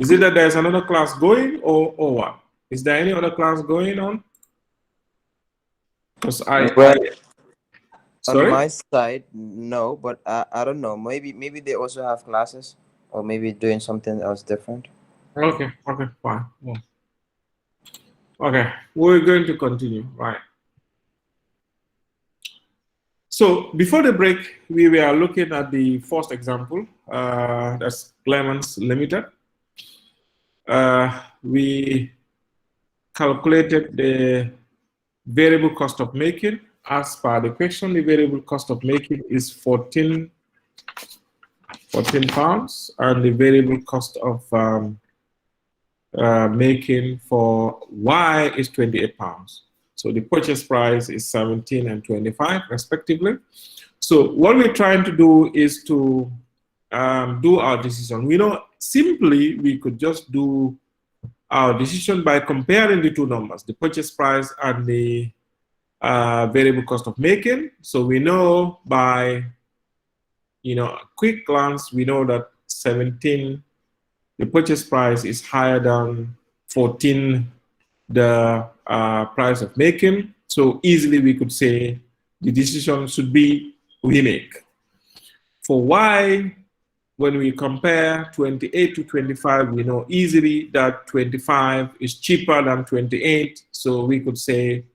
Is it that there's another class going or what? Is there any other class going on? Because Well, on sorry? my side, no, but I don't know. Maybe they also have classes, or maybe doing something else different. Okay, fine. Yeah. Okay, we're going to continue, right? So before the break, we were looking at the first example, that's Clemens Limited. We calculated the variable cost of making. As per the question, the variable cost of making is 14 pounds, and the variable cost of making for Y is 28 pounds. So the purchase price is 17 and 25 respectively. So what we're trying to do is to do our decision. We know simply we could just do our decision by comparing the two numbers, the purchase price and the variable cost of making. So we know by a quick glance, we know that 17, the purchase price is higher than 14, the price of making. So easily we could say the decision should be we make. For Y, when we compare 28 to 25, we know easily that 25 is cheaper than 28. So we could say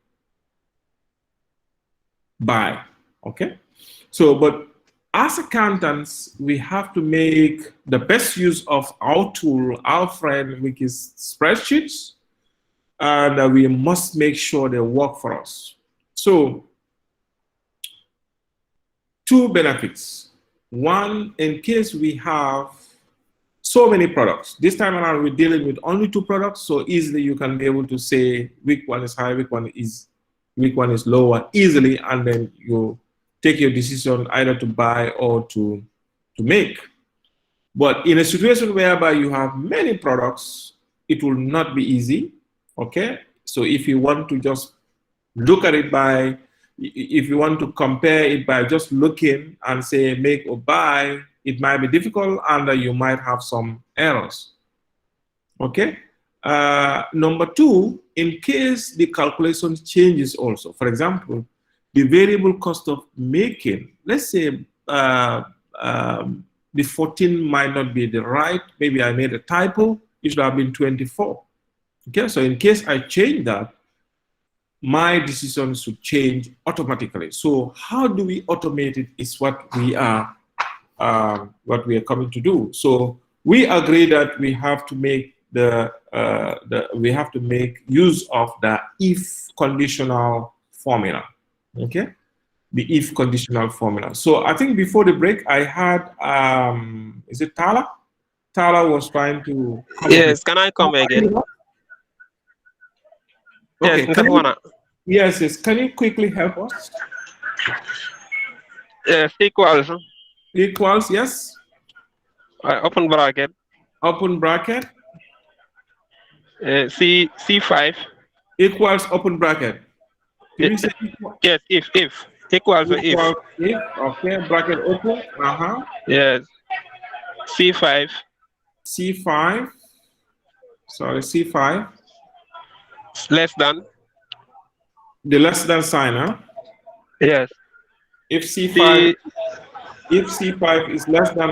buy, okay? So, but as accountants, we have to make the best use of our tool, our friend, which is spreadsheets, and we must make sure they work for us. So, two benefits. One, in case we have so many products. This time around, we're dealing with only two products, so easily you can be able to say which one is high, which one is lower easily, and then you take your decision either to buy or to make. But in a situation whereby you have many products, it will not be easy, okay? So if you want to just look at it by, if you want to compare it by just looking and say make or buy, it might be difficult and you might have some errors, okay? Number two, in case the calculation changes also, for example, the variable cost of making, let's say the 14 might not be the right, maybe I made a typo, it should have been 24. Okay, so in case I change that, my decision should change automatically. So how do we automate it is what we are coming to do. So we agree that we have to make we have to make use of the if conditional formula. Okay, the if conditional formula. So I think before the break, I had is it Tala? Tala was trying to come Yes, can I come again? Okay, Yes, yes. Can you quickly help us? yes, equals Equals, yes. open bracket Open bracket. C5 Equals open bracket. Did you say equal? yes if equals if Okay, bracket open. yes C5 C5. Sorry, C5. less than The less than sign, huh? yes If C5 is less than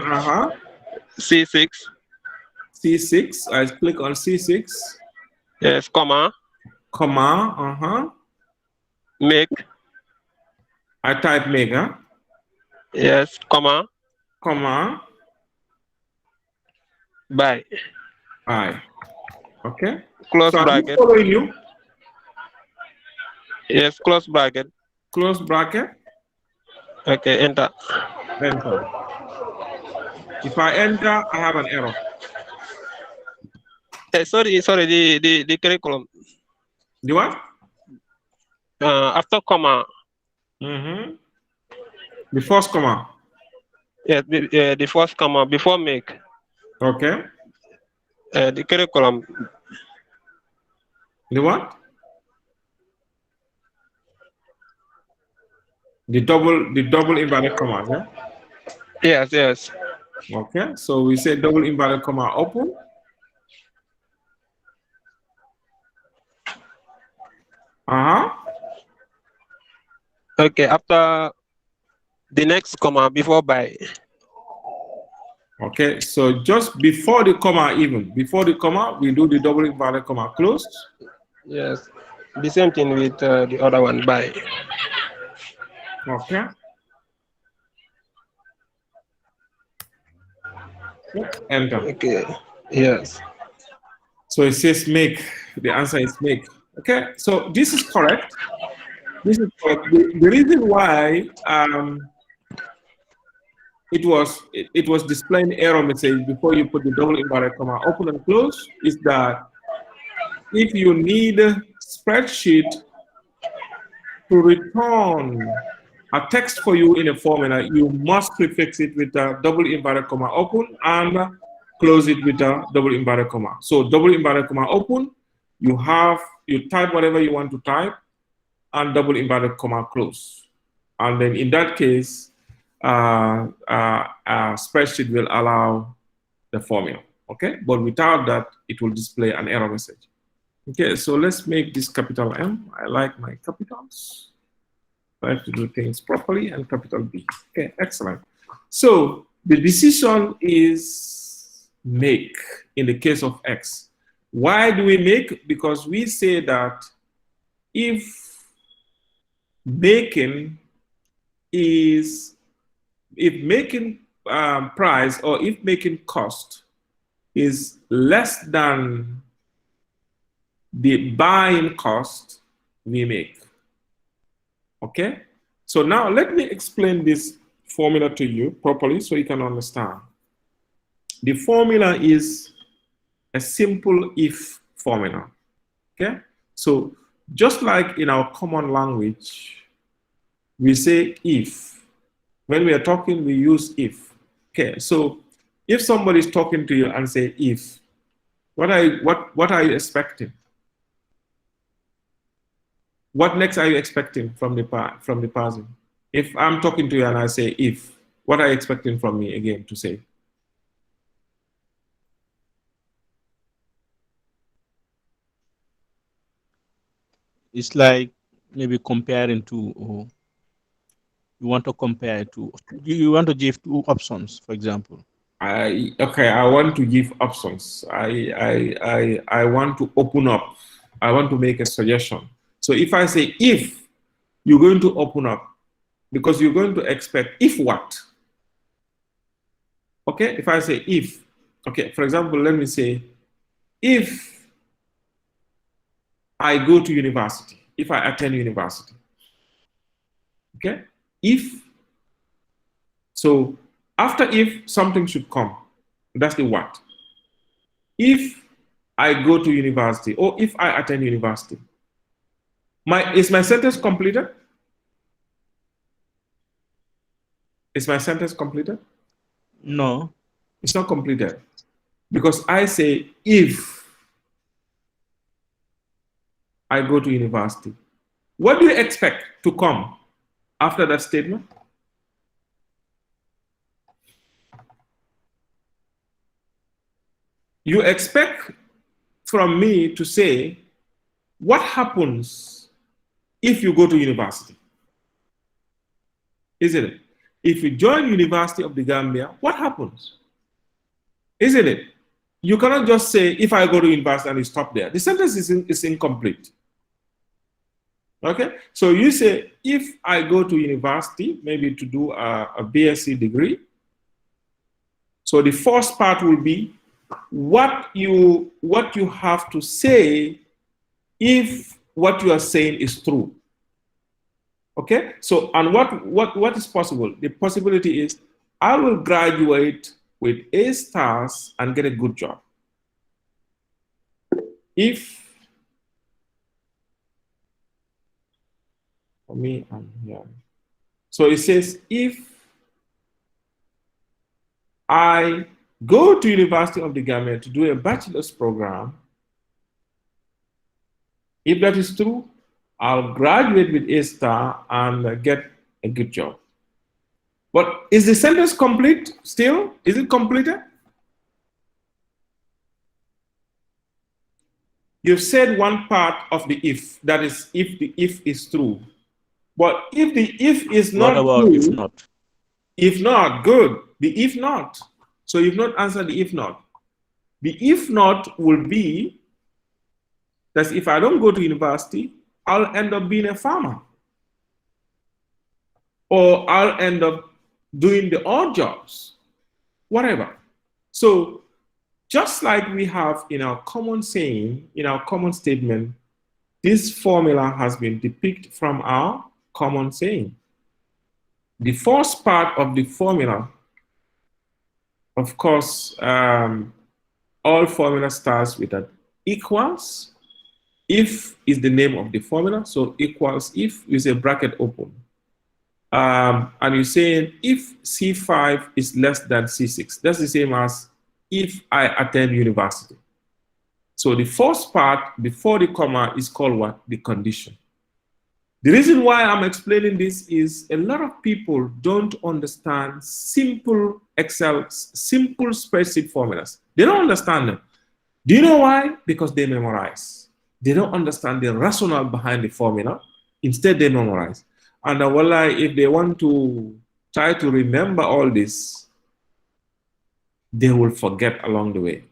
C6 C6, I click on C6. yes comma make I type make, huh? yes comma by I. Okay. close So bracket I'm following you. yes close bracket Close bracket. okay enter. Enter. If I enter, I have an error. Sorry the curriculum The what? after comma The first comma. yes the first comma before make Okay. the curriculum The what? The double invalid comma, yeah? yes Okay, so we say double invalid comma open. Uh-huh. Okay, after the next comma before by. Okay, so just before the comma, before the comma, we do the double inverted comma close. Yes. The same thing with the other one by. Okay. Enter. Okay. Yes. So it says make. The answer is make. Okay, so this is correct. This is correct. The reason why it was displaying error message before you put the double inverted comma open and close is that if you need a spreadsheet to return a text for you in a formula, you must prefix it with a double inverted comma open and close it with a double inverted comma. So double inverted comma open, you type whatever you want to type, and double inverted comma close. And then in that case, spreadsheet will allow the formula, okay? But without that, it will display an error message. Okay, so let's make this capital M. I like my capitals. I have to do things properly, and capital B. Okay, excellent. So the decision is make in the case of X. Why do we make? Because we say that if making price or if making cost is less than the buying cost, we make. Okay, so now let me explain this formula to you properly so you can understand. The formula is a simple if formula. Okay, so just like in our common language, we say if. When we are talking, we use if. Okay, so if somebody is talking to you and say if, what are you expecting? What next are you expecting from the person? If I'm talking to you and I say if, what are you expecting from me again to say? It's like maybe comparing to, or you want to compare to, you want to give two options, for example. I want to give options. I want to open up. I want to make a suggestion. So if I say if, you're going to open up because you're going to expect if what? Okay, if I say if, okay, for example, let me say if I go to university, if I attend university, okay, if, so after if, something should come. That's the what. If I go to university or if I attend university, is my sentence completed? Is my sentence completed? No. It's not completed because I say if I go to university. What do you expect to come after that statement? You expect from me to say, what happens if you go to university? Isn't it? If you join University of the Gambia, what happens? Isn't it? You cannot just say, if I go to university and you stop there. The sentence is incomplete. Okay? So you say, if I go to university, maybe to do a BSc degree, so the first part will be what you have to say if what you are saying is true. Okay, so and what is possible? The possibility is I will graduate with A stars and get a good job. If for me, I'm here. So it says if I go to University of the Gambia to do a bachelor's program, if that is true, I'll graduate with A star and get a good job. But is the sentence complete still? Is it completed? you've said one part of the if, that is if the if is true. But if the if is What not about true, if not? if not, good. The if not. So you've not answered the if not. The if not will be that if I don't go to university, I'll end up being a farmer. Or I'll end up doing the odd jobs, whatever. So just like we have in our common saying, in our common statement, this formula has been depicted from our common saying. The first part of the formula, of course, all formula starts with an equals. If is the name of the formula, so equals if is a bracket open. And you're saying if C5 is less than C6, that's the same as if I attend university. So the first part before the comma is called what? The condition. The reason why I'm explaining this is a lot of people don't understand simple Excel, simple spreadsheet formulas. They don't understand them. Do you know why? Because they memorize. They don't understand the rationale behind the formula. Instead, they memorize. And if they want to try to remember all this, they will forget along the way.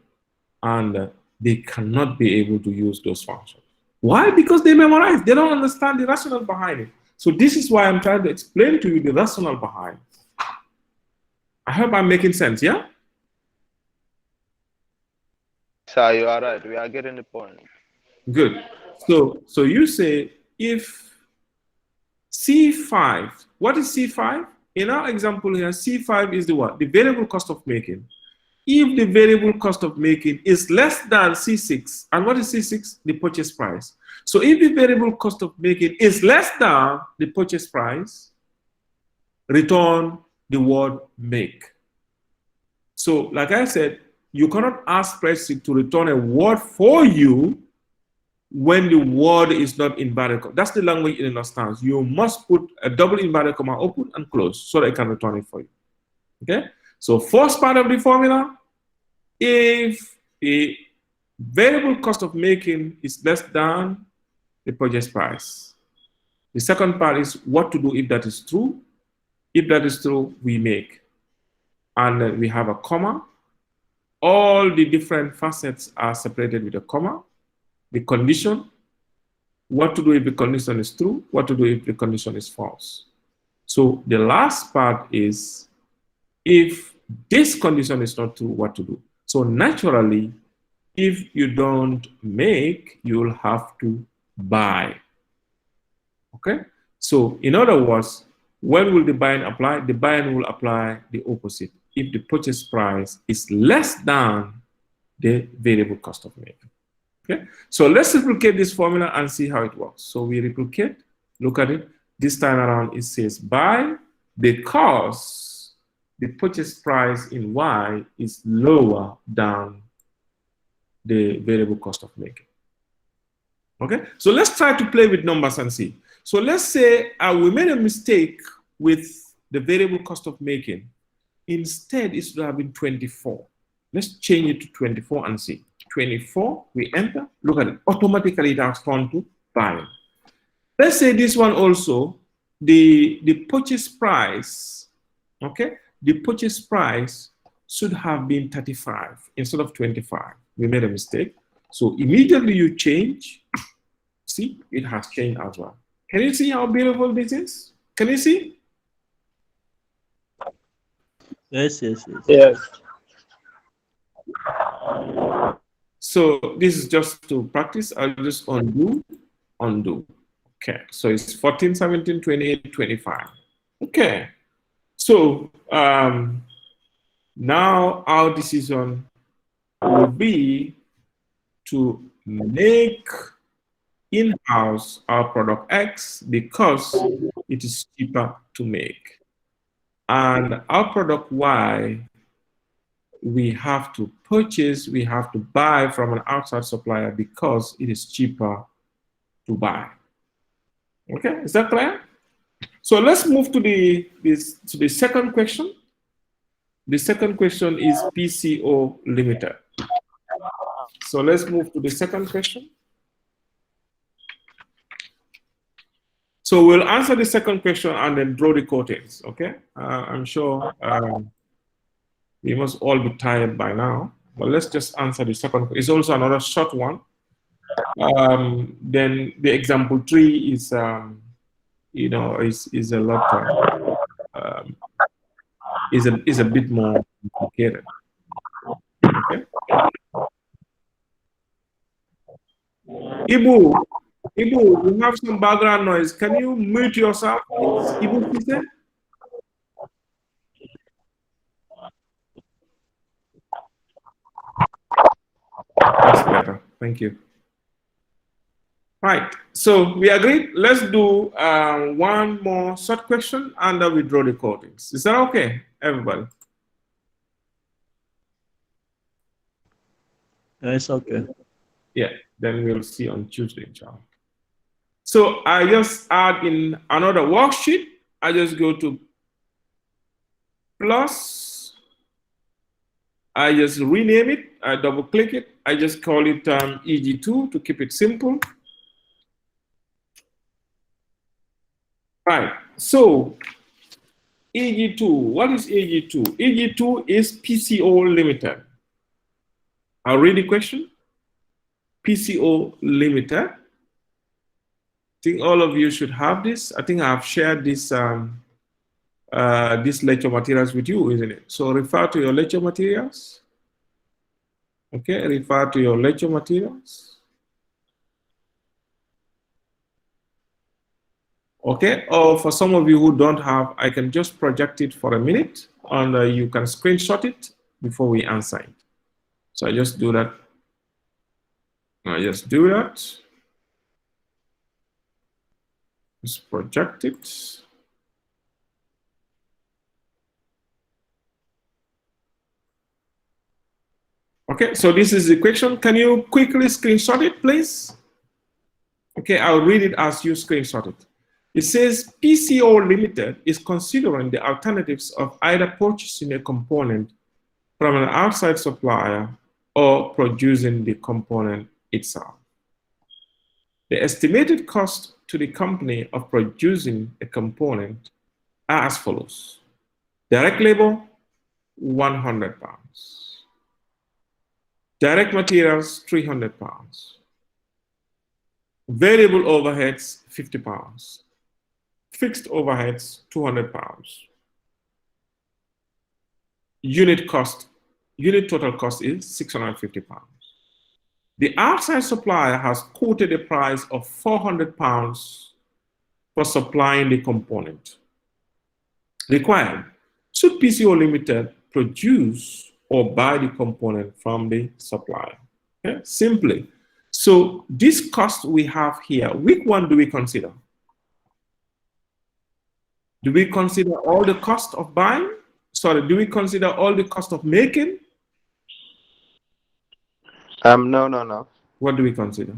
And they cannot be able to use those functions. Why? Because they memorize. They don't understand the rationale behind it. So this is why I'm trying to explain to you the rationale behind it. I hope I'm making sense, yeah? Sir, you are right. We are getting the point. Good. So you say if C5, what is C5? In our example here, C5 is the what? The variable cost of making. If the variable cost of making is less than C6, and what is C6? The purchase price. So if the variable cost of making is less than the purchase price, return the word make. So like I said, you cannot ask spreadsheet to return a word for you when the word is not inverted comma. That's the language it understands. You must put a double inverted comma open and close so that it can return it for you. Okay? So first part of the formula, if the variable cost of making is less than the purchase price. The second part is what to do if that is true. If that is true, we make. And then we have a comma. All the different facets are separated with a comma. The condition, what to do if the condition is true, what to do if the condition is false. So the last part is if this condition is not true, what to do. So naturally, if you don't make, you'll have to buy. Okay? So in other words, when will the buying apply? The buying will apply the opposite. If the purchase price is less than the variable cost of making. Okay, so let's replicate this formula and see how it works. So we replicate, look at it. This time around it says buy because the purchase price in Y is lower than the variable cost of making. Okay, so let's try to play with numbers and see. So let's say we made a mistake with the variable cost of making. Instead, it should have been 24. Let's change it to 24 and see. 24, we enter, look at it, automatically it has turned to buying. Let's say this one also, the purchase price, okay, the purchase price should have been 35 instead of 25. We made a mistake. So immediately you change, see, it has changed as well. Can you see how beautiful this is? Can you see? Yes. Yes. So this is just to practice. I'll just undo. Okay, so it's 14, 17, 28, 25. Okay, so now our decision will be to make in-house our product X because it is cheaper to make. And our product Y, we have to purchase, we have to buy from an outside supplier because it is cheaper to buy. Okay, is that clear? So let's move to the second question. The second question is PCO limited. So let's move to the second question. So we'll answer the second question and then draw the quotations, okay? I'm sure we must all be tired by now, but let's just answer the second. It's also another short one. Then the example 3 is, you know, is a lot, is a bit more complicated, okay? Ibu, you have some background noise. Can you mute yourself, please? Ibu, please. That's better. Thank you. Right. So we agreed. Let's do one more short question and then we draw the codings. Is that okay, everybody? It's okay. Yeah. Then we'll see on Tuesday, inshallah. So I just add in another worksheet. I just go to plus. I just rename it. I double click it. I just call it EG2 to keep it simple. Right. So EG2, what is EG2? EG2 is PCO limited. I'll read the question. PCO limited. I think all of you should have this. I think I've shared this these lecture materials with you, isn't it? So refer to your lecture materials. Okay, refer to your lecture materials. Okay, or for some of you who don't have, I can just project it for a minute and you can screenshot it before we answer it. So I just do that. I just do that. Just project it. Okay, so this is the question. Can you quickly screenshot it, please? Okay, I'll read it as you screenshot it. It says PCO Limited is considering the alternatives of either purchasing a component from an outside supplier or producing the component itself. The estimated cost to the company of producing a component are as follows. Direct labor, £100. Direct materials, £300. Variable overheads, £50. Fixed overheads, £200. Unit total cost is £650. The outside supplier has quoted a price of £400 for supplying the component. Required, should PCO Limited produce or buy the component from the supplier? Okay? Simply. So this cost we have here, which one do we consider? Do we consider all the cost of buying? Sorry, do we consider all the cost of making? No. What do we consider?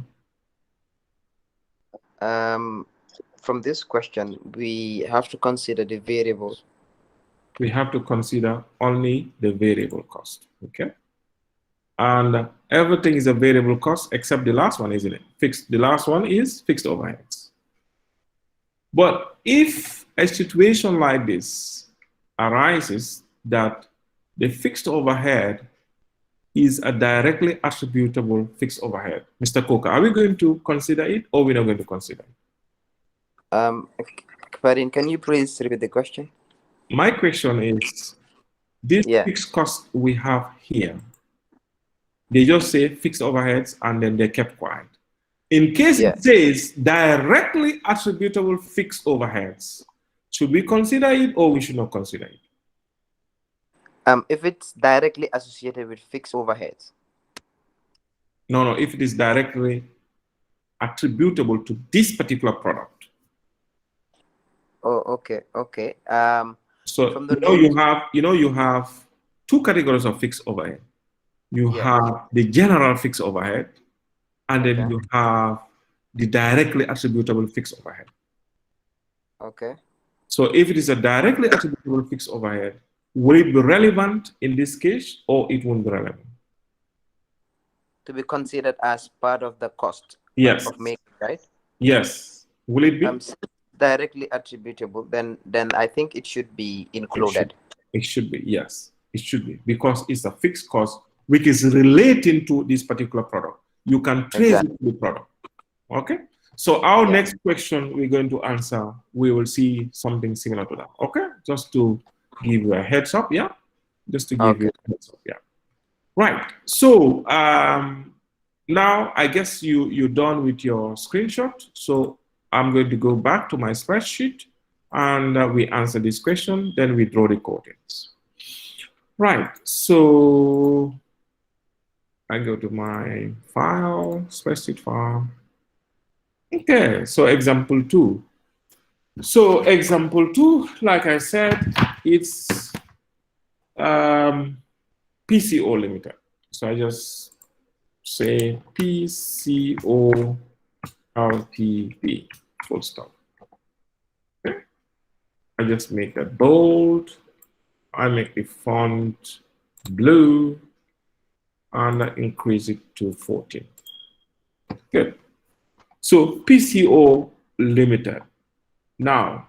From this question, we have to consider the variables. We have to consider only the variable cost, okay? And everything is a variable cost except the last one, isn't it? Fixed. The last one is fixed overheads. But if a situation like this arises that the fixed overhead is a directly attributable fixed overhead, Mr. Coker, are we going to consider it or we're not going to consider it? Karin, can you please repeat the question? My question is, this fixed cost we have here, they just say fixed overheads and then they kept quiet. In case it says directly attributable fixed overheads, should we consider it or we should not consider it? If it's directly associated with fixed overheads. No, if it is directly attributable to this particular product. Oh, okay. So you have two categories of fixed overhead. You have the general fixed overhead, and then you have the directly attributable fixed overhead. Okay. So if it is a directly attributable fixed overhead, will it be relevant in this case or it won't be relevant? To be considered as part of the cost of making, right? Yes. Will it be? directly attributable, then I think it should be included. It should be, yes. It should be, because it's a fixed cost which is relating to this particular product. You can trace it to the product. Okay? So our next question we're going to answer, we will see something similar to that. Okay? Just to give you a heads up, yeah? Just to give you a heads up, yeah. Right. So now I guess you're done with your screenshot. So I'm going to go back to my spreadsheet and we answer this question, then we draw the coordinates. Right, so I go to my file, spreadsheet file. Okay, so example 2. So example 2, like I said, it's PCO limited. So I just say PCO LTD, full stop. Okay. I just make that bold. I make the font blue and I increase it to 14. Good. So PCO limited. Now,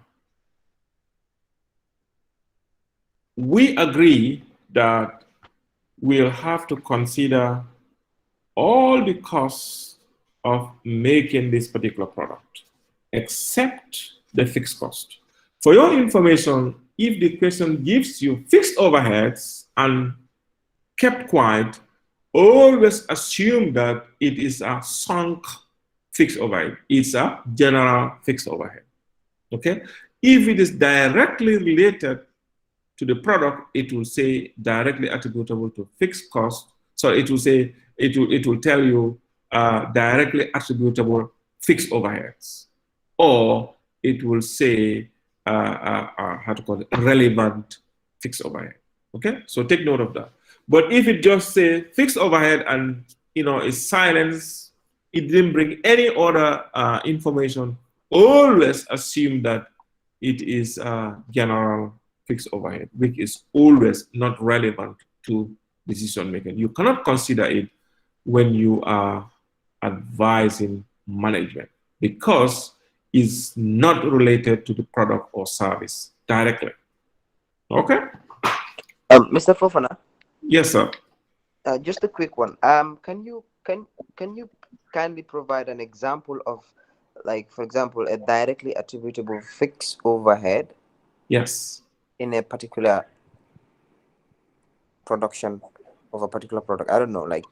we agree that we'll have to consider all the costs of making this particular product, except the fixed cost. For your information, if the question gives you fixed overheads and kept quiet, always assume that it is a sunk fixed overhead. It's a general fixed overhead. Okay? If it is directly related to the product, it will say directly attributable to fixed cost. So it will say, it will tell you directly attributable fixed overheads. Or it will say, how to call it, relevant fixed overhead. Okay, so take note of that. But if it just say fixed overhead and is silence, it didn't bring any other information, always assume that it is general fixed overhead, which is always not relevant to decision making. You cannot consider it when you are advising management because it's not related to the product or service directly. Okay? Mr. Fofana? Yes, sir. Just a quick one. Can you kindly provide an example of, like, for example, a directly attributable fixed overhead? Yes. In a particular production of a particular product. I don't know. Like,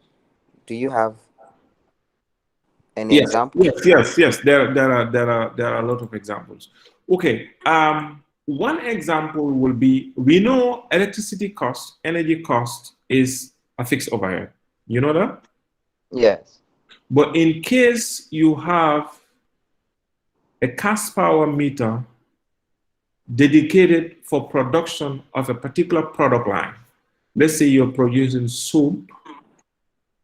do you have any examples? Yes. There are a lot of examples. Okay. One example will be, we know electricity cost, energy cost is a fixed overhead. You know that? Yes. But in case you have a cast power meter dedicated for production of a particular product line, let's say you're producing soap,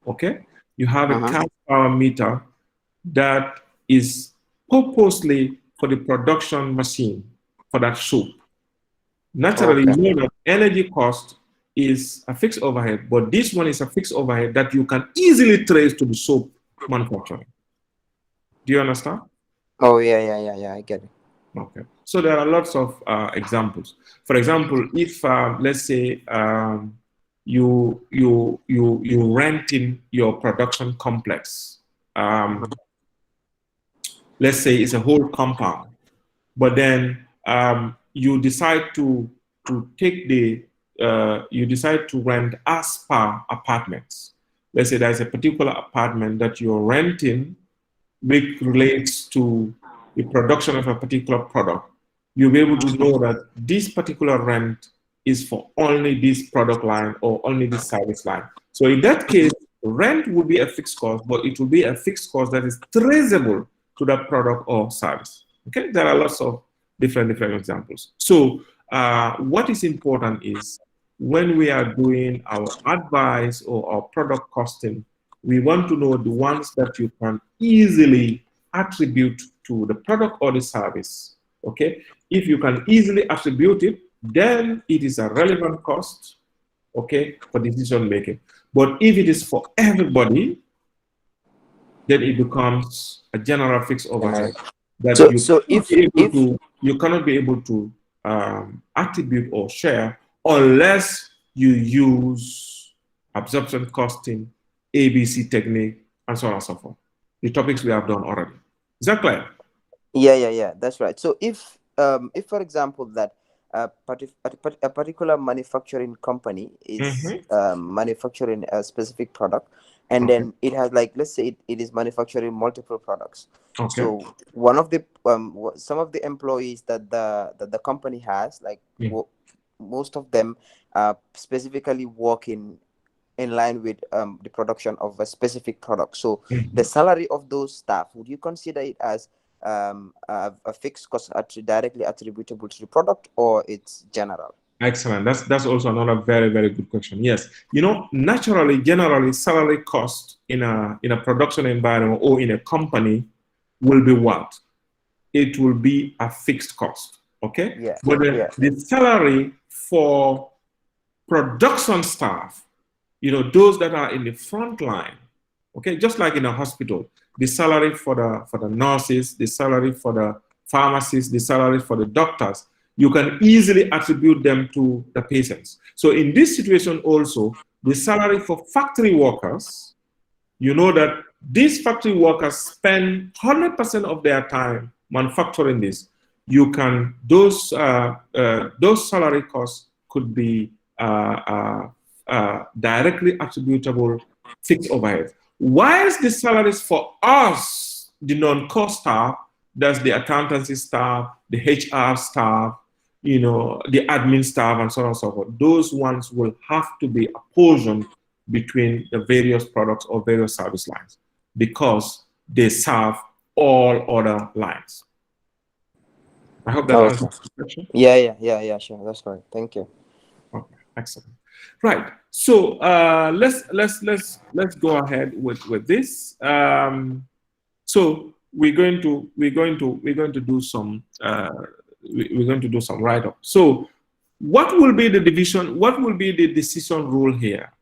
okay? You have a cast power meter that is purposely for the production machine for that soap. Naturally, you know that energy cost is a fixed overhead, but this one is a fixed overhead that you can easily trace to the soap manufacturing. Do you understand? Oh, yeah, I get it. Okay. So there are lots of examples. For example, if let's say you renting your production complex, let's say it's a whole compound, but then you decide to take the you decide to rent as per apartments. Let's say there's a particular apartment that you're renting which relates to the production of a particular product. You'll be able to know that this particular rent is for only this product line or only this service line. So in that case, rent would be a fixed cost, but it will be a fixed cost that is traceable to that product or service. Okay, there are lots of different examples. So what is important is when we are doing our advice or our product costing, we want to know the ones that you can easily attribute to the product or the service. Okay, if you can easily attribute it, then it is a relevant cost, okay, for decision making. But if it is for everybody, then it becomes a general fixed overhead that So you so cannot if be able if to you cannot be able to attribute or share unless you use absorption costing, ABC technique, and so on and so forth. The topics we have done already. Is that clear? yeah, that's right. So if for example that a particular manufacturing company is Mm-hmm. manufacturing a specific product, and Okay. then it has, like, let's say it is manufacturing multiple products. Okay. So one of the some of the employees that the company has, like, Mm. most of them specifically working in line with the production of a specific product. So the Mhm. salary of those staff, would you consider it as a fixed cost directly attributable to the product, or it's general? Excellent. That's also another very, very good question. Yes. You know, naturally, generally, salary cost in a production environment or in a company will be what? It will be a fixed cost. Okay? Yeah, But yeah. the salary for production staff, you know, those that are in the front line, okay, just like in a hospital, the salary for the nurses, the salary for the pharmacists, the salary for the doctors, you can easily attribute them to the patients. So in this situation also, the salary for factory workers, you know that these factory workers spend 100% of their time manufacturing this. You can those salary costs could be directly attributable fixed overhead. Whilst the salaries for us, the non-cost staff, that's the accountancy staff, the HR staff, you know, the admin staff, and so on and so forth, those ones will have to be apportioned between the various products or various service lines because they serve all other lines. I hope that answers Okay. the question. Yeah, sure, that's right. Thank you. Okay, excellent. Right. So let's go ahead with this. So we're going to do some we're going to do some write up. So what will be the division? What will be the decision rule here?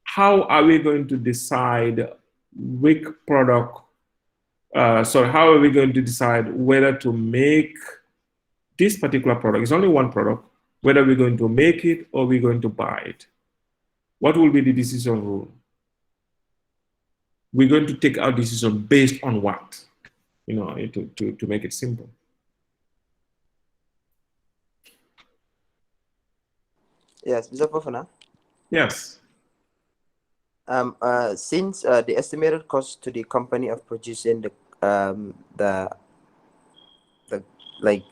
How are we going to decide which product? Sorry, how are we going to decide whether to make this particular product? It's only one product. Whether we're going to make it or we're going to buy it. What will be the decision rule? We're going to take our decision based on what? You know, to make it simple. Yes, Mr. Fofana. Yes. Since the estimated cost to the company of producing the like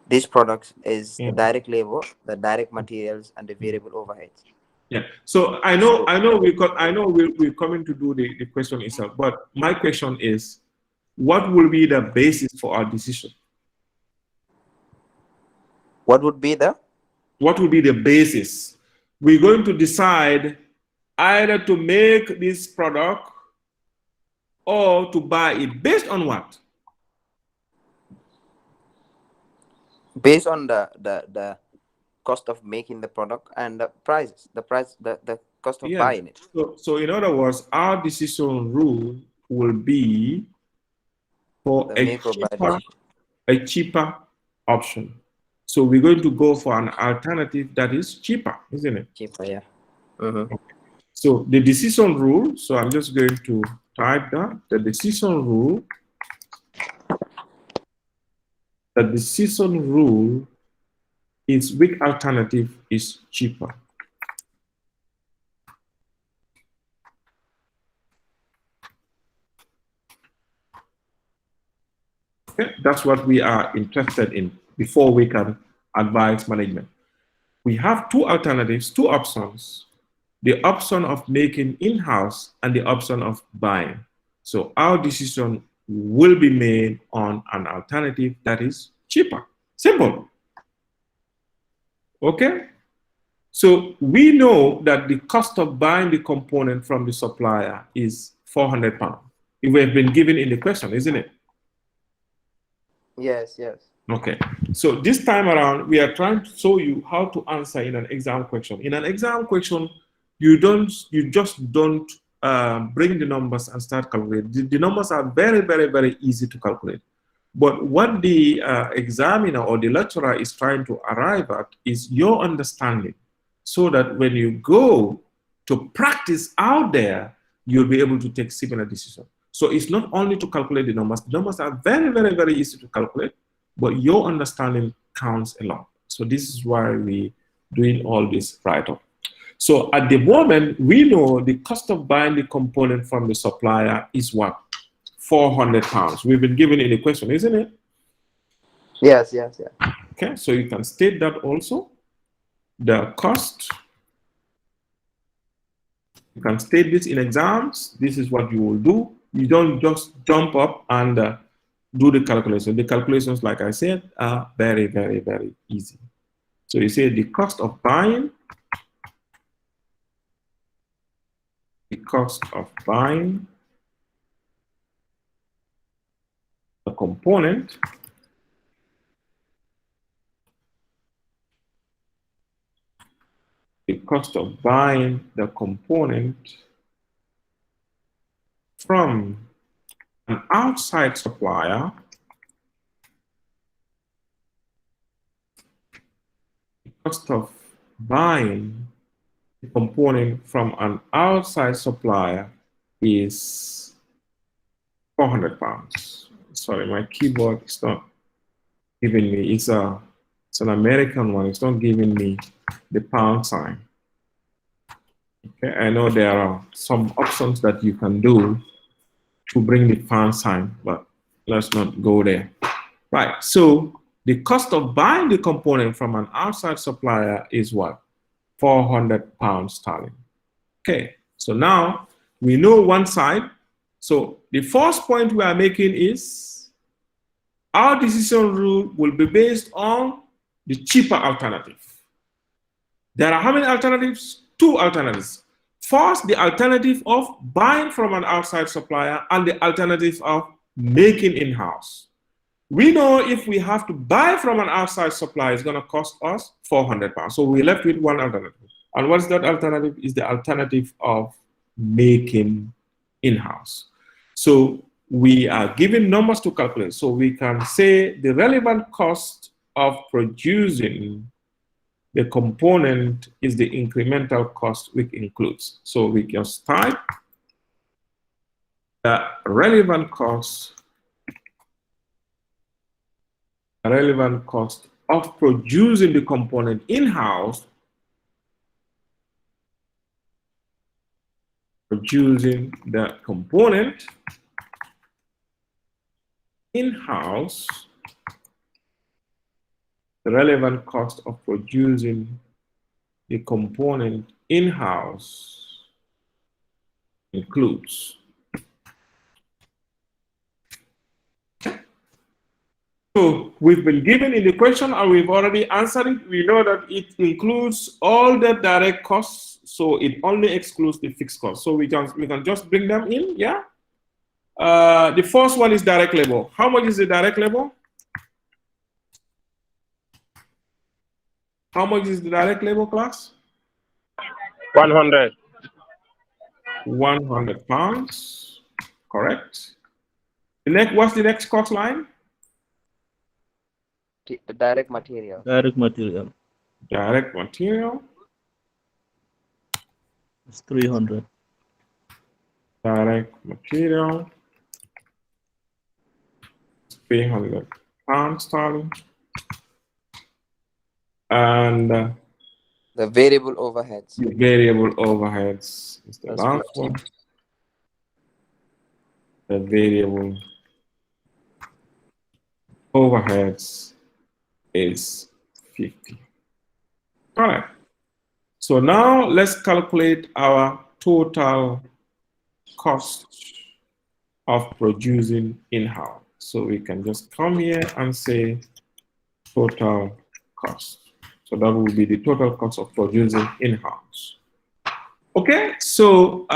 these products is the direct labor, the direct materials, and the variable overheads. Yeah. So I know we're coming to do the question itself, but my question is, what will be the basis for our decision? What would be the? What will be the basis? We're going to decide either to make this product or to buy it based on what? Based on the cost of making the product and the prices, the cost of Yeah. buying it. So in other words, our decision rule will be for The make or buy decision. a cheaper option. So we're going to go for an alternative that is cheaper, isn't it? Cheaper, yeah. Mm-hmm. So the decision rule, so I'm just going to type that, the decision rule is which alternative is cheaper. Okay, that's what we are interested in before we can advise management. We have two alternatives, two options, the option of making in-house and the option of buying. So our decision will be made on an alternative that is cheaper. Simple. Okay? So we know that the cost of buying the component from the supplier is £400. It would have been given in the question, isn't it? Yes. Okay. So this time around, we are trying to show you how to answer in an exam question. In an exam question, you just don't bring the numbers and start calculating. The numbers are very, very, very easy to calculate. But what the examiner or the lecturer is trying to arrive at is your understanding, so that when you go to practice out there, you'll be able to take similar decisions. So it's not only to calculate the numbers. The numbers are very, very, very easy to calculate, but your understanding counts a lot. So this is why we're doing all this write-up. So at the moment, we know the cost of buying the component from the supplier is what? £400. We've been given in the question, isn't it? Yes, yes, yeah. Okay, so you can state that also. The cost. You can state this in exams. This is what you will do. You don't just jump up and do the calculation. The calculations, like I said, are very, very, very easy. So you say the cost of buying, the component from an outside supplier cost of buying the component from an outside supplier is £400. Sorry, my keyboard is not giving me, it's an American one, it's not giving me the pound sign. Okay, I know there are some options that you can do to bring the pound sign, but let's not go there. Right, so the cost of buying the component from an outside supplier is what? £400. Okay, so now we know one side. So the first point we are making is our decision rule will be based on the cheaper alternative. There are how many alternatives? 2 alternatives. First, the alternative of buying from an outside supplier and the alternative of making in-house. We know if we have to buy from an outside supplier, it's going to cost us £400. So we're left with one alternative. And what's that alternative? Is the alternative of making in-house. So we are given numbers to calculate. So we can say the relevant cost of producing the component is the incremental cost, which includes. So we just type the relevant cost of producing the component in-house, the relevant cost of producing the component in-house includes. So we've been given in the question and we've already answered it. We know that it includes all the direct costs, so it only excludes the fixed costs. So we can just bring them in, yeah? The first one is direct labor. How much is the direct labor? How much is the direct labor, class? 100. £100, correct. What's the next cost line? The direct material. Direct material. Direct material. It's 300. Direct material. £300 sterling. And The variable overheads. the variable overheads is the That's last 50. one. The variable overheads is 50. All right. So now let's calculate our total cost of producing in-house. So we can just come here and say total cost. So that will be the total cost of producing in-house. Okay, so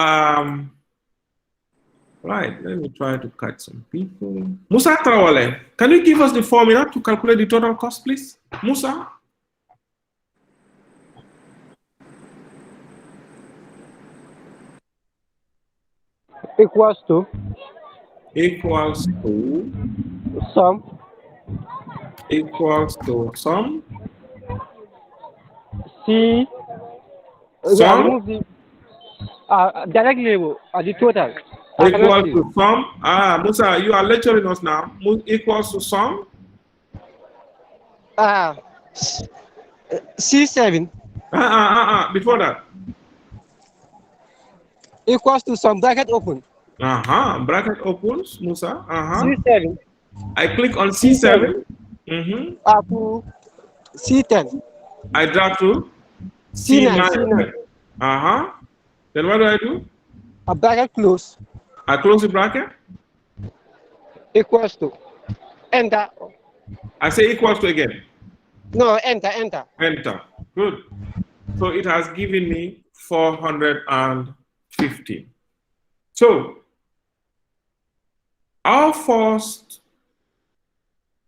right, let me try to catch some people. Musa Trawale, can you give us the formula to calculate the total cost, please? Musa? equals to equals to sum sum C. I sum remove the direct label the total. I cannot equals see. to sum. Musa, you are lecturing us now. Equals to sum. C7 Before that. equals to sum bracket open. Bracket opens, Musa. C7 I click on C7 C7. to C10 I drag to C9 C9. Then what do I do? a bracket close I close the bracket. equals to enter. I say equals to again. No, enter. Enter. Good. So it has given me 450. So our first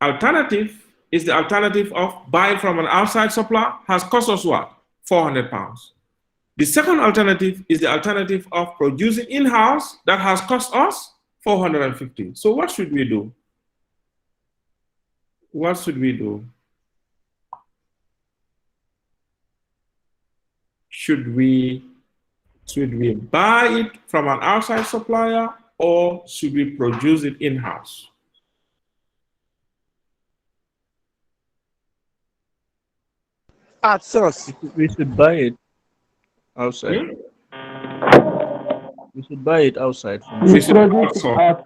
alternative is the alternative of buying from an outside supplier, has cost us what? 400 pounds. The second alternative is the alternative of producing in-house that has cost us 450. So what should we do? What should we do? Should we buy it from an outside supplier or should we produce it in-house? At source. We should buy it outside. We should buy it outside. We should outsource.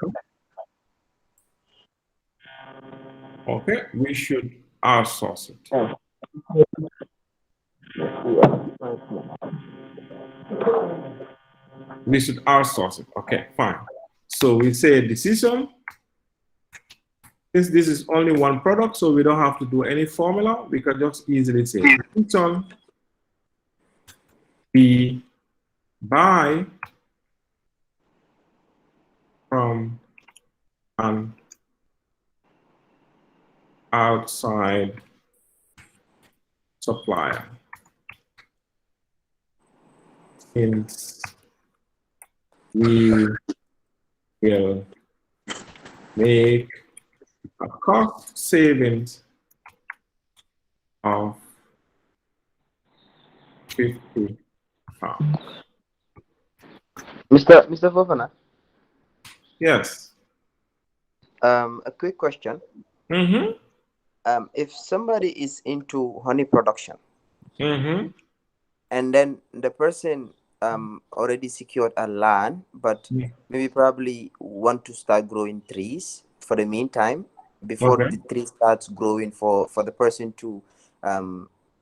Okay, we should outsource it. We should outsource it. Okay, fine. So we say decision. Since this is only one product, so we don't have to do any formula. We can just easily say decision. We buy from an outside supplier. Since we will make a cost savings of 50 pounds. Mr. Fofana, Yes. a quick question. If somebody is into honey production, and then the person already secured a land, but maybe probably want to start growing trees for the meantime before the tree starts growing for the person to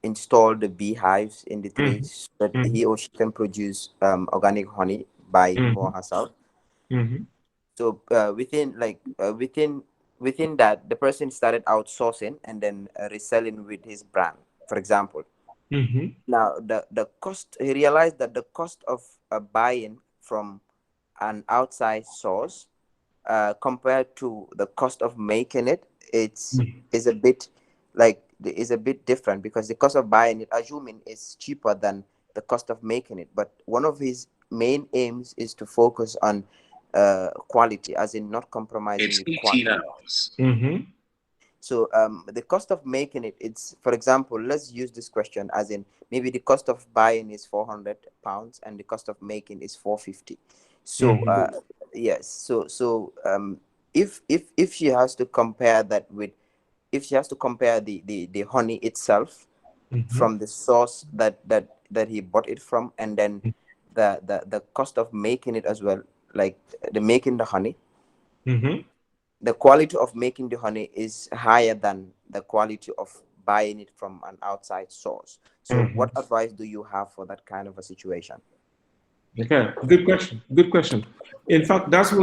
install the beehives in the trees so that he or she can produce organic honey by him or herself. So within that, the person started outsourcing and then reselling with his brand, for example. Now the cost, he realized that the cost of buying from an outside source compared to the cost of making it, is a bit different, because the cost of buying it, assuming, is cheaper than the cost of making it. But one of his main aims is to focus on quality, as in not compromising the quality. So the cost of making it, it's, for example, let's use this question as in maybe the cost of buying is 400 pounds and the cost of making is 450. So yes, so if she has to compare that with, if she has to compare the honey itself from the source that he bought it from, and then the cost of making it as well, like making the honey, the quality of making the honey is higher than the quality of buying it from an outside source. So what advice do you have for that kind of a situation? Okay, good question. Good question. In fact, that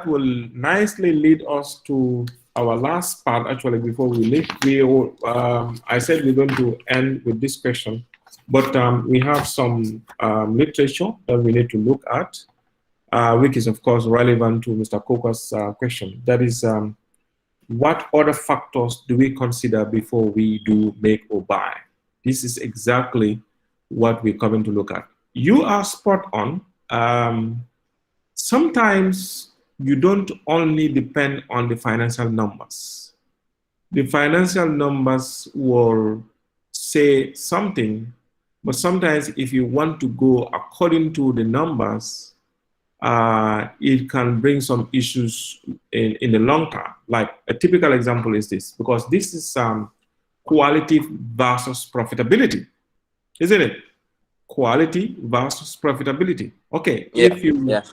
will nicely lead us to our last part. Actually, before we leave, I said we're going to end with this question, but we have some literature that we need to look at, which is of course relevant to Mr. Coker's question. That is, what other factors do we consider before we do make or buy? This is exactly what we're coming to look at. You are spot on. sometimes you don't only depend on the financial numbers. The financial numbers will say something, but sometimes if you want to go according to the numbers, it can bring some issues in the long term. Like a typical example is this, because this is quality versus profitability, isn't it? Quality versus profitability. Okay, Yeah.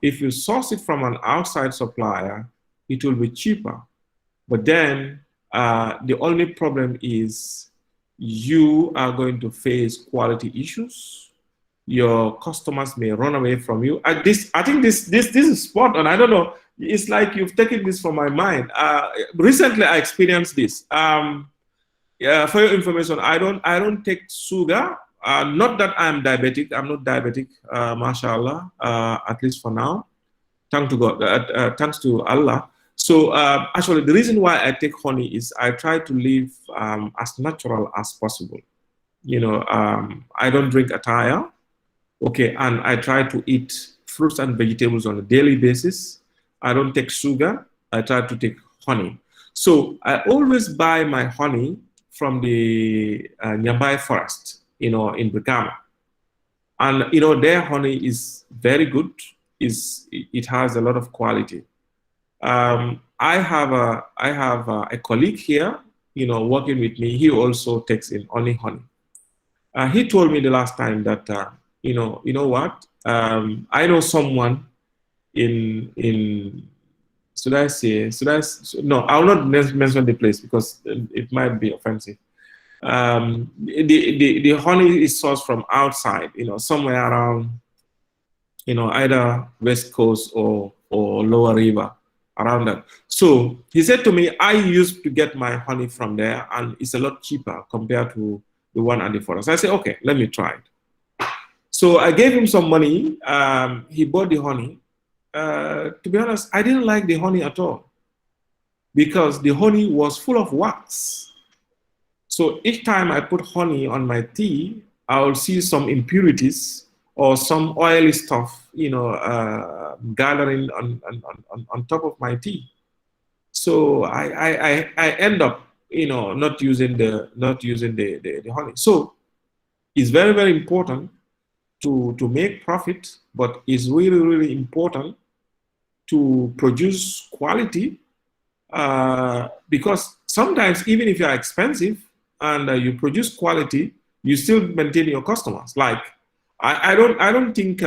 if you source it from an outside supplier, it will be cheaper. But then the only problem is you are going to face quality issues. Your customers may run away from you. I think this is spot on. I don't know. It's like you've taken this from my mind. Recently, I experienced this. Yeah, for your information, I don't take sugar. Not that I'm diabetic. I'm not diabetic, mashallah. At least for now, thanks to God. Thanks to Allah. So actually, the reason why I take honey is I try to live as natural as possible. You know, I don't drink attire. Okay, and I try to eat fruits and vegetables on a daily basis. I don't take sugar. I try to take honey. So I always buy my honey from the nearby forest, you know, in Brigama. And, you know, their honey is very good. It has a lot of quality. I have a colleague here, you know, working with me. He also takes in only honey. He told me the last time that, you know what? I know someone in no, I will not mention the place because it might be offensive. The honey is sourced from outside, you know, somewhere around, you know, either West Coast or Lower River, around that. So he said to me, I used to get my honey from there and it's a lot cheaper compared to the one at the forest. I said, okay, let me try it. So I gave him some money. He bought the honey. To be honest, I didn't like the honey at all because the honey was full of wax. So each time I put honey on my tea, I will see some impurities or some oily stuff, you know, gathering on top of my tea. So I end up, you know, not using the honey. So it's very, very important to make profit, but it's really, really important to produce quality because sometimes even if you are expensive and you produce quality, you still maintain your customers. Like I don't think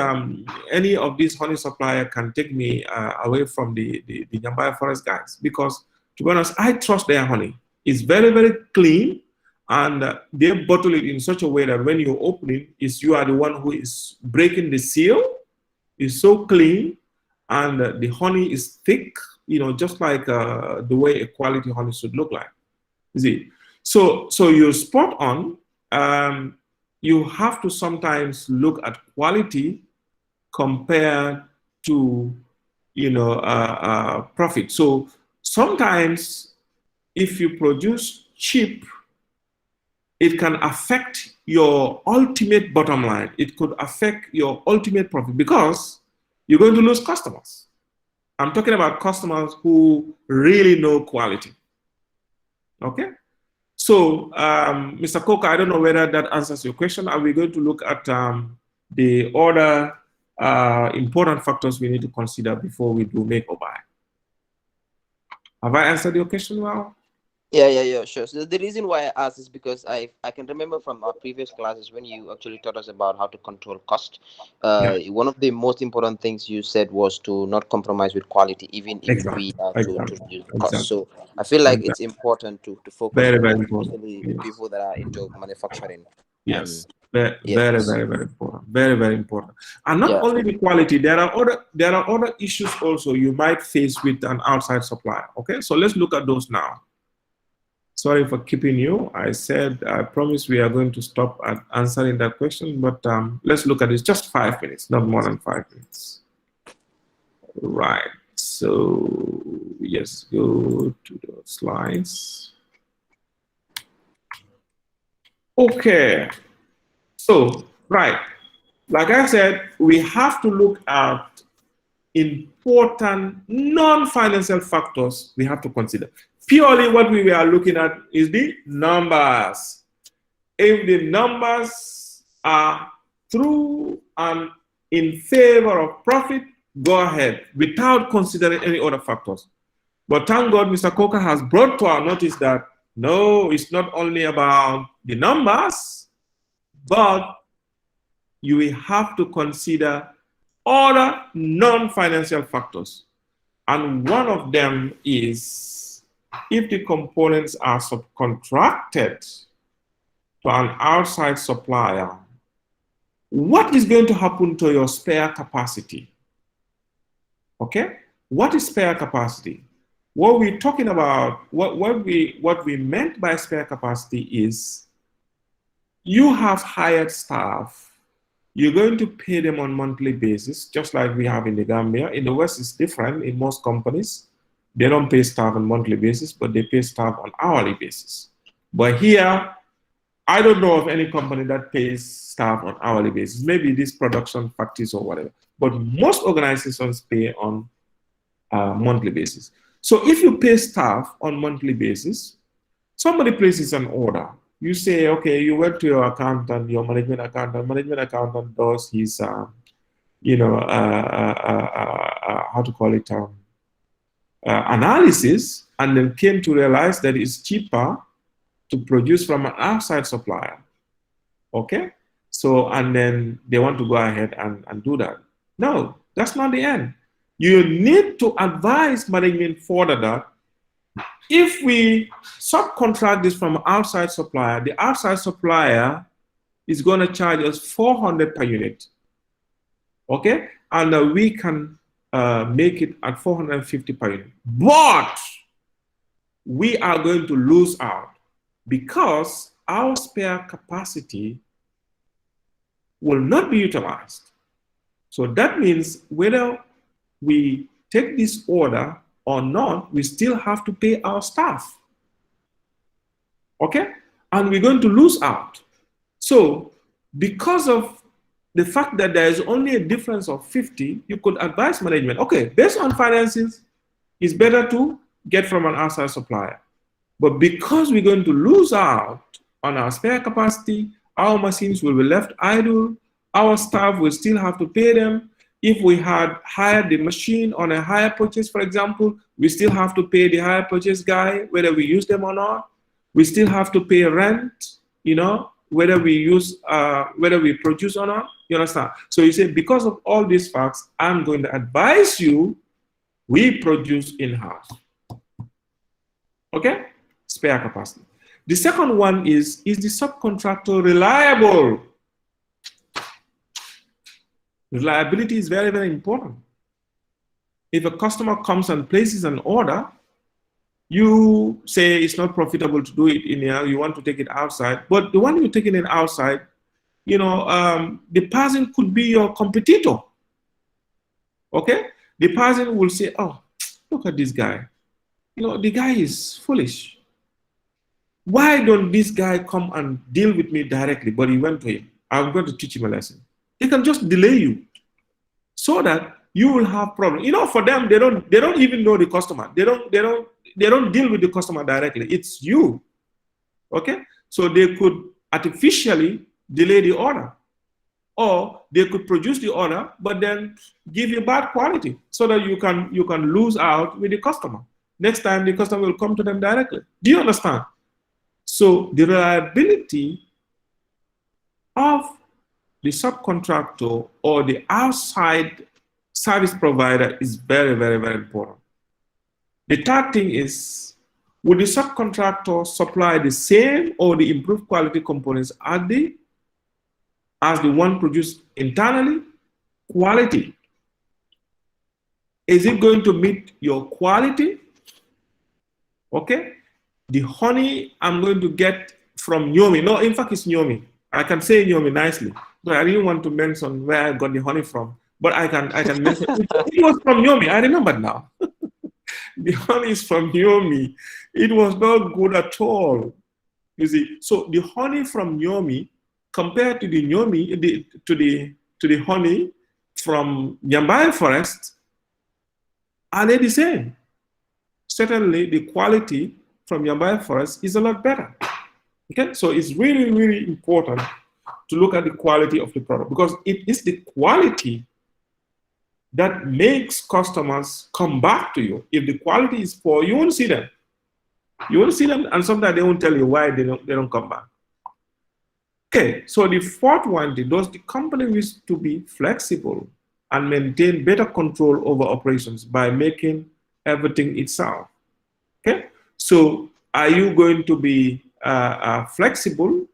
any of these honey supplier can take me away from the Nyambaya Forest guys because, to be honest, I trust their honey. It's very, very clean, and they bottle it in such a way that when you open it, you are the one who is breaking the seal. It's so clean, and the honey is thick, you know, just like the way a quality honey should look like. You see? So you're spot on. You have to sometimes look at quality compared to, you know, profit. So sometimes if you produce cheap, it can affect your ultimate bottom line. It could affect your ultimate profit because you're going to lose customers. I'm talking about customers who really know quality. Okay? So, Mr. Coker, I don't know whether that answers your question. Are we going to look at the other important factors we need to consider before we do make or buy? Have I answered your question well? Yeah, sure. So the reason why I asked is because I can remember from our previous classes when you actually taught us about how to control cost. One of the most important things you said was to not compromise with quality, even if we are to reduce the cost. So I feel like it's important to focus very, on very that, important. especially people that are into manufacturing. Yes. Very, very important. Very, very important. And not only the quality, there are other issues also you might face with an outside supplier. Okay, so let's look at those now. Sorry for keeping you. I promise we are going to stop at answering that question, but let's look at this. Just 5 minutes, not more than 5 minutes. Right. So yes, go to the slides. Okay. So, right. Like I said, we have to look at important non-financial factors we have to consider. Purely what we are looking at is the numbers. If the numbers are true and in favor of profit, go ahead without considering any other factors. But thank God Mr. Coker has brought to our notice that no, it's not only about the numbers, but you will have to consider other non-financial factors. And one of them is if the components are subcontracted to an outside supplier, what is going to happen to your spare capacity? Okay? What is spare capacity? What we're talking about, what we meant by spare capacity is you have hired staff. You're going to pay them on a monthly basis, just like we have in the Gambia. In the West, it's different. In most companies, they don't pay staff on a monthly basis, but they pay staff on hourly basis. But here, I don't know of any company that pays staff on hourly basis. Maybe these production factories or whatever. But most organizations pay on a monthly basis. So if you pay staff on a monthly basis, somebody places an order. You say, okay, you went to your accountant, your management accountant does his, how to call it, analysis, and then came to realize that it's cheaper to produce from an outside supplier. Okay? So, and then they want to go ahead and do that. No, that's not the end. You need to advise management further that if we subcontract this from an outside supplier, the outside supplier is going to charge us $400 per unit. Okay? And we can make it at $450 per unit. But we are going to lose out because our spare capacity will not be utilized. So that means whether we take this order or not, we still have to pay our staff. Okay? And we're going to lose out. So because of the fact that there is only a difference of 50, you could advise management, okay, based on finances, it's better to get from an outside supplier. But because we're going to lose out on our spare capacity, our machines will be left idle, our staff will still have to pay them. If we had hired the machine on a hire purchase, for example, we still have to pay the hire purchase guy, whether we use them or not. We still have to pay rent, you know, whether we use, whether we produce or not. You understand? So you say, because of all these facts, I'm going to advise you, we produce in-house. Okay? Spare capacity. The second one is the subcontractor reliable? Reliability is very, very important. If a customer comes and places an order, you say it's not profitable to do it in here, you want to take it outside, but the one you're taking it outside, you know, the person could be your competitor. Okay? The person will say, oh, look at this guy. You know, the guy is foolish. Why don't this guy come and deal with me directly? But he went to him. I'm going to teach him a lesson. They can just delay you so that you will have problems. You know, for them, they don't even know the customer. They don't deal with the customer directly. It's you. Okay? So they could artificially delay the order. Or they could produce the order, but then give you bad quality so that you can lose out with the customer. Next time the customer will come to them directly. Do you understand? So the reliability of the subcontractor or the outside service provider is very, very, very important. The third thing is, would the subcontractor supply the same or the improved quality components as the one produced internally? Quality. Is it going to meet your quality? Okay? The honey I'm going to get from Nyomi. No, in fact, it's Nyomi. I can say Nyomi nicely. But I didn't want to mention where I got the honey from. But I can mention it was from Nyomi. I remember now. The honey is from Nyomi. It was not good at all. You see, so the honey from Nyomi compared to the Nyomi, to the honey from Yambai forest are they the same? Certainly, the quality from your bioforest is a lot better. Okay, so it's really, really important to look at the quality of the product, because it is the quality that makes customers come back to you. If the quality is poor, you won't see them. You won't see them, and sometimes they won't tell you why they don't come back. Okay, so the fourth one, does the company wish to be flexible and maintain better control over operations by making everything itself? Okay, so are you going to be flexible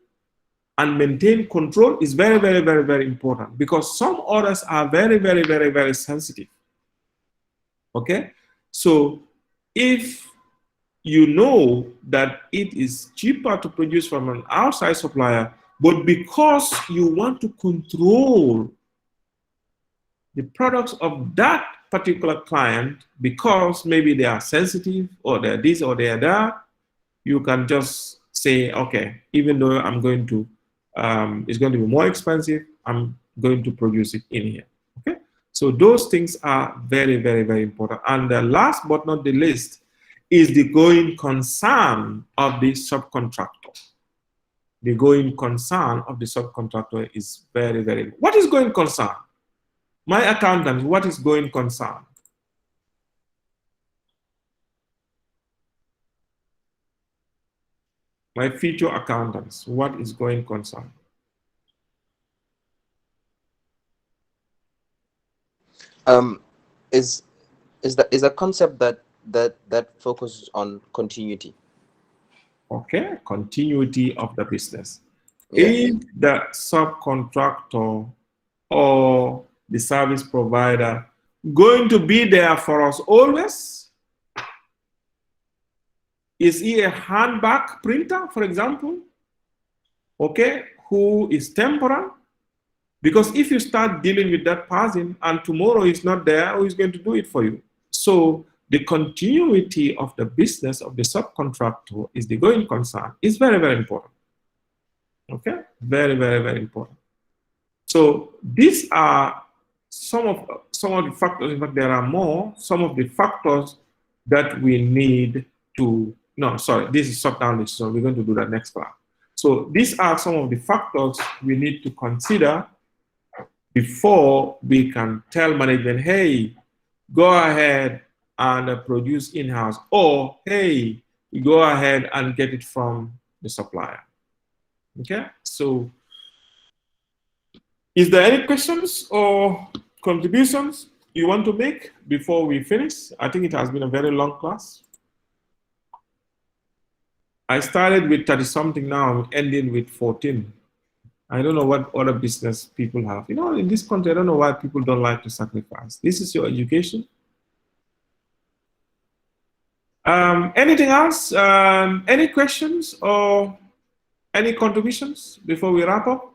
and maintain control? Is very, very, very, very important, because some orders are very, very, very, very sensitive. Okay, so if you know that it is cheaper to produce from an outside supplier, but because you want to control the products of that particular client, because maybe they are sensitive or they're this or they're that, you can just say, okay, even though I'm going to, it's going to be more expensive, I'm going to produce it in here. Okay, so those things are very, very, very important. And the last but not the least is the going concern of the subcontractor. The going concern of the subcontractor is very, very. What is going concern? My accountant, what is going concern? My future accountants, what is going concern? Is a concept that focuses on continuity. Okay, continuity of the business. Yeah. If the subcontractor or the service provider going to be there for us always? Is he a handbag printer, for example? Okay, who is temporal? Because if you start dealing with that person and tomorrow he's not there, who is going to do it for you? So the continuity of the business of the subcontractor is the going concern. It's very, very important. Okay, very, very, very important. So these are some of the factors. In fact, there are more. Some of the factors that we need to. No, sorry, this is shutdown list. So we're going to do that next class. So these are some of the factors we need to consider before we can tell management, hey, go ahead and produce in-house, or hey, go ahead and get it from the supplier. Okay, so is there any questions or contributions you want to make before we finish? I think it has been a very long class. I started with 30-something, now I'm ending with 14. I don't know what other business people have. You know, in this country, I don't know why people don't like to sacrifice. This is your education. Anything else? Any questions or any contributions before we wrap up?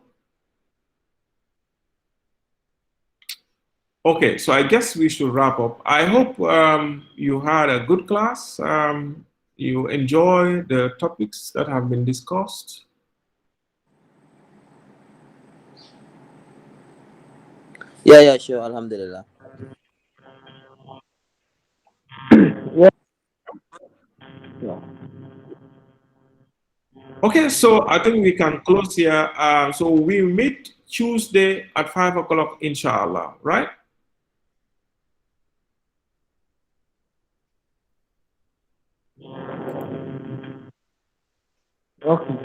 Okay, so I guess we should wrap up. I hope you had a good class. You enjoy the topics that have been discussed. Yeah, sure. Alhamdulillah. Okay, so I think we can close here. So we meet Tuesday at 5 o'clock, inshallah, right? Okay.